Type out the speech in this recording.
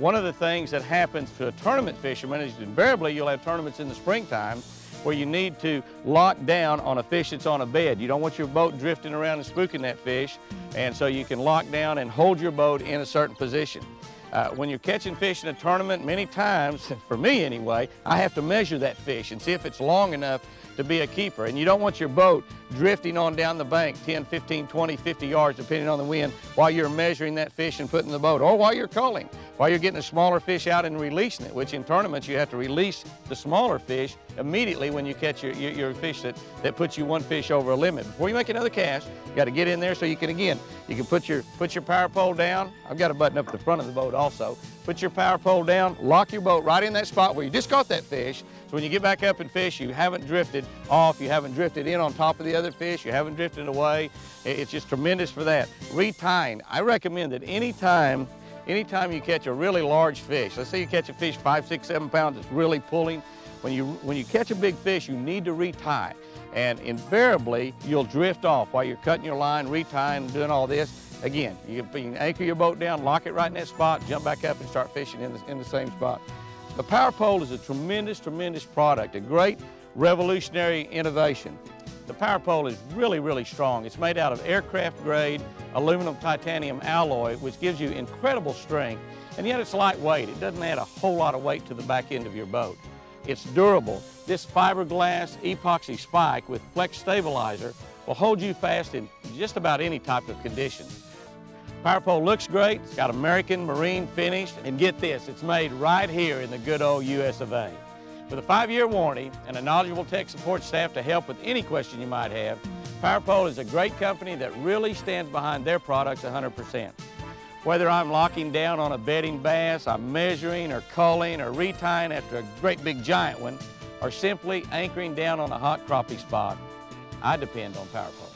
One of the things that happens to a tournament fisherman is invariably you'll have tournaments in the springtime where you need to lock down on a fish that's on a bed. You don't want your boat drifting around and spooking that fish, and so you can lock down and hold your boat in a certain position. When you're catching fish in a tournament, many times, for me anyway, I have to measure that fish and see if it's long enough to be a keeper. And you don't want your boat drifting on down the bank 10, 15, 20, 50 yards, depending on the wind, while you're measuring that fish and putting the boat, or while you're culling, while you're getting a smaller fish out and releasing it, which in tournaments you have to release the smaller fish immediately when you catch your fish that puts you one fish over a limit. Before you make another cast, you got to get in there so you can, again, you can put your power pole down. I've got a button up at the front of the boat also. Put your power pole down, lock your boat right in that spot where you just caught that fish. So when you get back up and fish, you haven't drifted off, you haven't drifted in on top of the other fish, you haven't drifted away. It's just tremendous for that. Retying, I recommend that anytime you catch a really large fish, let's say you catch a fish 5, 6, 7 pounds, it's really pulling. When you catch a big fish, you need to retie. And invariably, you'll drift off while you're cutting your line, retying, doing all this. Again, you can anchor your boat down, lock it right in that spot, jump back up and start fishing in the same spot. The power pole is a tremendous, tremendous product, a great revolutionary innovation. The power pole is really, really strong. It's made out of aircraft grade aluminum titanium alloy, which gives you incredible strength, and yet it's lightweight. It doesn't add a whole lot of weight to the back end of your boat. It's durable. This fiberglass epoxy spike with flex stabilizer will hold you fast in just about any type of condition. Power pole looks great. It's got American Marine finish, and get this, it's made right here in the good old US of A. With a 5-year warranty and a knowledgeable tech support staff to help with any question you might have, Power Pole is a great company that really stands behind their products 100%. Whether I'm locking down on a bedding bass, I'm measuring or culling or retying after a great big giant one, or simply anchoring down on a hot crappie spot, I depend on Power Pole.